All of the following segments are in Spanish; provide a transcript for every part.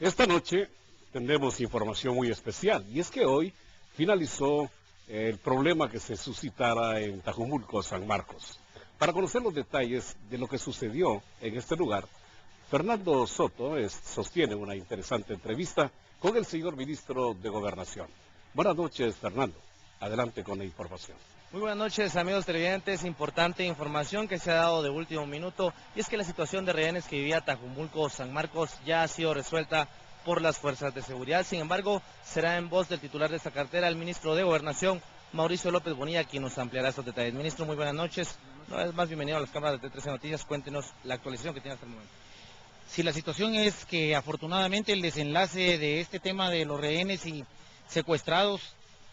Esta noche tendremos información muy especial y es que hoy finalizó el problema que se suscitara en Tajumulco, San Marcos. Para conocer los detalles de lo que sucedió en este lugar, Fernando Soto sostiene una interesante entrevista con el señor ministro de Gobernación. Buenas noches, Fernando. Adelante con la información. Muy buenas noches, amigos televidentes. Importante información que se ha dado de último minuto, y es que la situación de rehenes que vivía Tajumulco, San Marcos, ya ha sido resuelta por las fuerzas de seguridad. Sin embargo, será en voz del titular de esta cartera, el ministro de Gobernación, Mauricio López Bonilla, quien nos ampliará estos detalles. Ministro, muy buenas noches. Una vez más, bienvenido a las cámaras de T13 Noticias. Cuéntenos la actualización que tiene hasta el momento. Sí, la situación es que afortunadamente el desenlace de este tema de los rehenes y secuestrados,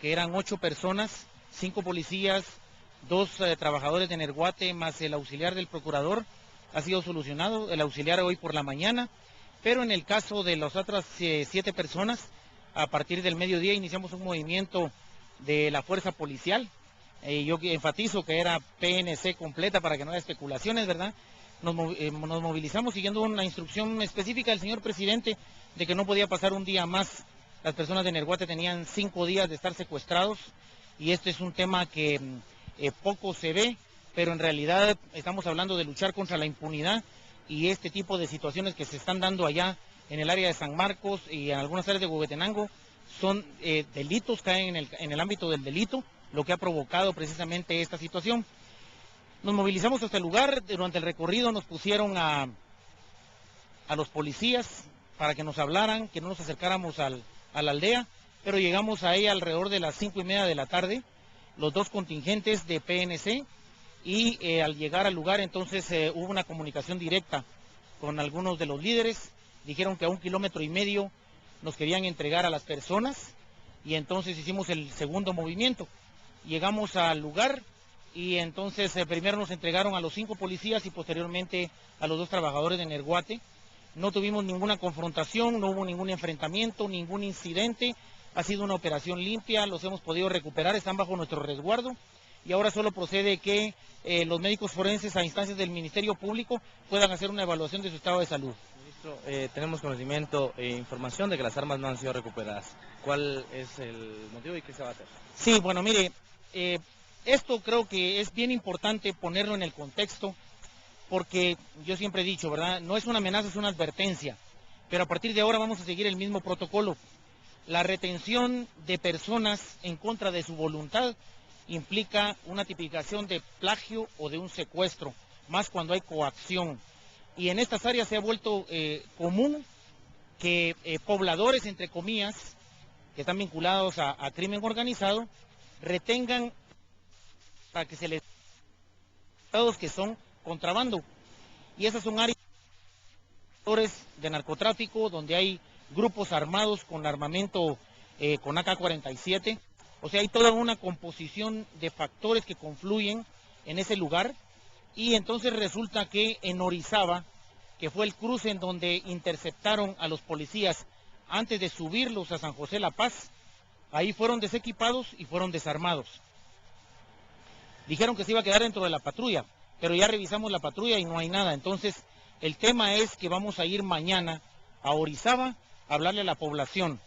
que eran 8 personas, 5 policías, 2 trabajadores de Nerguate más el auxiliar del procurador, ha sido solucionado, el auxiliar hoy por la mañana, pero en el caso de las otras 7 personas, a partir del mediodía iniciamos un movimiento de la fuerza policial. Yo enfatizo que era PNC completa para que no haya especulaciones, ¿verdad? Nos movilizamos siguiendo una instrucción específica del señor presidente de que no podía pasar un día más. Las personas de Nerguate tenían 5 días de estar secuestrados y este es un tema que poco se ve, pero en realidad estamos hablando de luchar contra la impunidad y este tipo de situaciones que se están dando allá en el área de San Marcos y en algunas áreas de Huehuetenango son delitos, caen en el ámbito del delito, lo que ha provocado precisamente esta situación. Nos movilizamos hasta el lugar, durante el recorrido nos pusieron a los policías para que nos hablaran, que no nos acercáramos a la aldea, pero llegamos a ella alrededor de las 5:30 de la tarde, los 2 contingentes de PNC, y al llegar al lugar entonces hubo una comunicación directa con algunos de los líderes, dijeron que a 1,5 kilómetros nos querían entregar a las personas, y entonces hicimos el segundo movimiento. Llegamos al lugar, y entonces primero nos entregaron a los 5 policías y posteriormente a los 2 trabajadores de Nerguate. No tuvimos ninguna confrontación, no hubo ningún enfrentamiento, ningún incidente. Ha sido una operación limpia, los hemos podido recuperar, están bajo nuestro resguardo. Y ahora solo procede que los médicos forenses a instancias del Ministerio Público puedan hacer una evaluación de su estado de salud. Ministro, tenemos conocimiento e información de que las armas no han sido recuperadas. ¿Cuál es el motivo y qué se va a hacer? Sí, bueno, mire, esto creo que es bien importante ponerlo en el contexto, porque yo siempre he dicho, ¿verdad? No es una amenaza, es una advertencia, pero a partir de ahora vamos a seguir el mismo protocolo. La retención de personas en contra de su voluntad implica una tipificación de plagio o de un secuestro, más cuando hay coacción. Y en estas áreas se ha vuelto común que pobladores, entre comillas, que están vinculados a crimen organizado, retengan para que se les que son contrabando. Y esas son áreas de narcotráfico donde hay grupos armados con armamento con AK-47. O sea, hay toda una composición de factores que confluyen en ese lugar. Y entonces resulta que en Orizaba, que fue el cruce en donde interceptaron a los policías antes de subirlos a San José La Paz, ahí fueron desequipados y fueron desarmados. Dijeron que se iba a quedar dentro de la patrulla, pero ya revisamos la patrulla y no hay nada. Entonces, el tema es que vamos a ir mañana a Orizaba a hablarle a la población,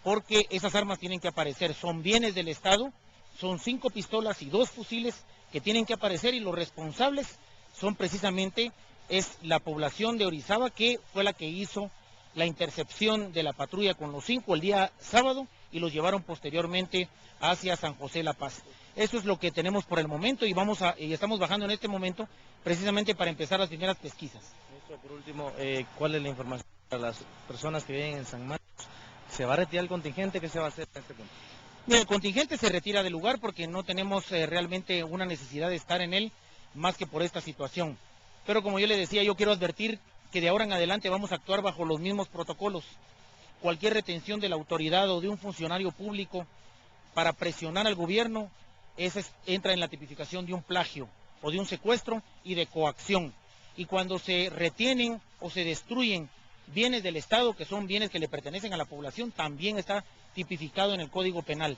porque esas armas tienen que aparecer. Son bienes del Estado, son 5 pistolas y 2 fusiles que tienen que aparecer, y los responsables son precisamente la población de Orizaba, que fue la que hizo la intercepción de la patrulla con los 5 el día sábado y los llevaron posteriormente hacia San José La Paz. Eso es lo que tenemos por el momento, y estamos bajando en este momento precisamente para empezar las primeras pesquisas. Ministro, por último, ¿cuál es la información para las personas que viven en San Marcos? ¿Se va a retirar el contingente? ¿Qué se va a hacer en este punto? Bien, el contingente se retira del lugar porque no tenemos realmente una necesidad de estar en él más que por esta situación. Pero como yo le decía, yo quiero advertir que de ahora en adelante vamos a actuar bajo los mismos protocolos. Cualquier retención de la autoridad o de un funcionario público para presionar al gobierno, entra en la tipificación de un plagio o de un secuestro y de coacción. Y cuando se retienen o se destruyen bienes del Estado, que son bienes que le pertenecen a la población, también está tipificado en el Código Penal.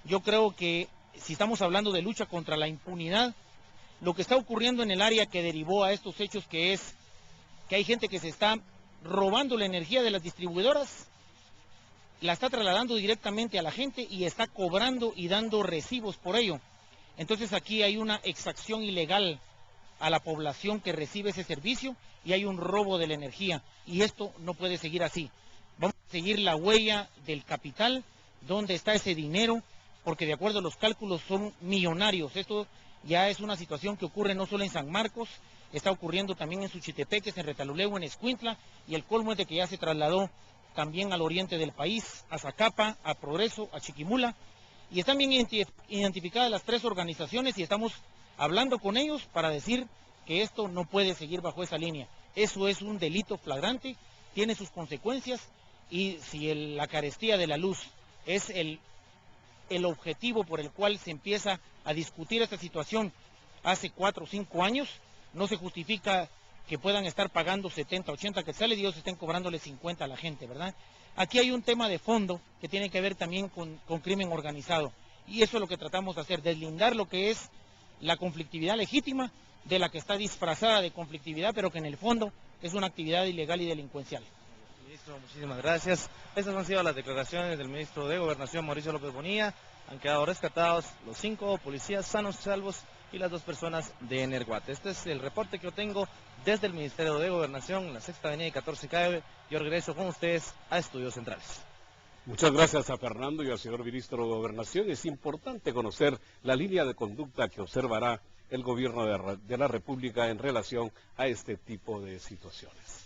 Yo creo que si estamos hablando de lucha contra la impunidad, lo que está ocurriendo en el área que derivó a estos hechos, que es que hay gente que se está robando la energía de las distribuidoras, la está trasladando directamente a la gente y está cobrando y dando recibos por ello. Entonces aquí hay una exacción ilegal a la población que recibe ese servicio y hay un robo de la energía. Y esto no puede seguir así. Vamos a seguir la huella del capital, dónde está ese dinero, porque de acuerdo a los cálculos son millonarios. Esto ya es una situación que ocurre no solo en San Marcos, está ocurriendo también en Suchitepeques, en Retaluleu, en Escuintla, y el colmo es de que ya se trasladó también al oriente del país, a Zacapa, a Progreso, a Chiquimula, y están bien identificadas las 3 organizaciones y estamos hablando con ellos para decir que esto no puede seguir bajo esa línea. Eso es un delito flagrante, tiene sus consecuencias, y si la carestía de la luz es el objetivo por el cual se empieza a discutir esta situación hace 4 o 5 años, no se justifica que puedan estar pagando 70, 80 quetzales y ellos estén cobrándole 50 a la gente, ¿verdad? Aquí hay un tema de fondo que tiene que ver también con crimen organizado, y eso es lo que tratamos de hacer, deslindar lo que es la conflictividad legítima de la que está disfrazada de conflictividad, pero que en el fondo es una actividad ilegal y delincuencial. Ministro, muchísimas gracias. Estas han sido las declaraciones del ministro de Gobernación, Mauricio López Bonilla. Han quedado rescatados los 5 policías sanos y salvos y las 2 personas de Energuate. Este es el reporte que yo tengo desde el Ministerio de Gobernación, en la 6ª Avenida y 14 calle. Yo regreso con ustedes a Estudios Centrales. Muchas gracias a Fernando y al señor ministro de Gobernación. Es importante conocer la línea de conducta que observará el gobierno de la República en relación a este tipo de situaciones.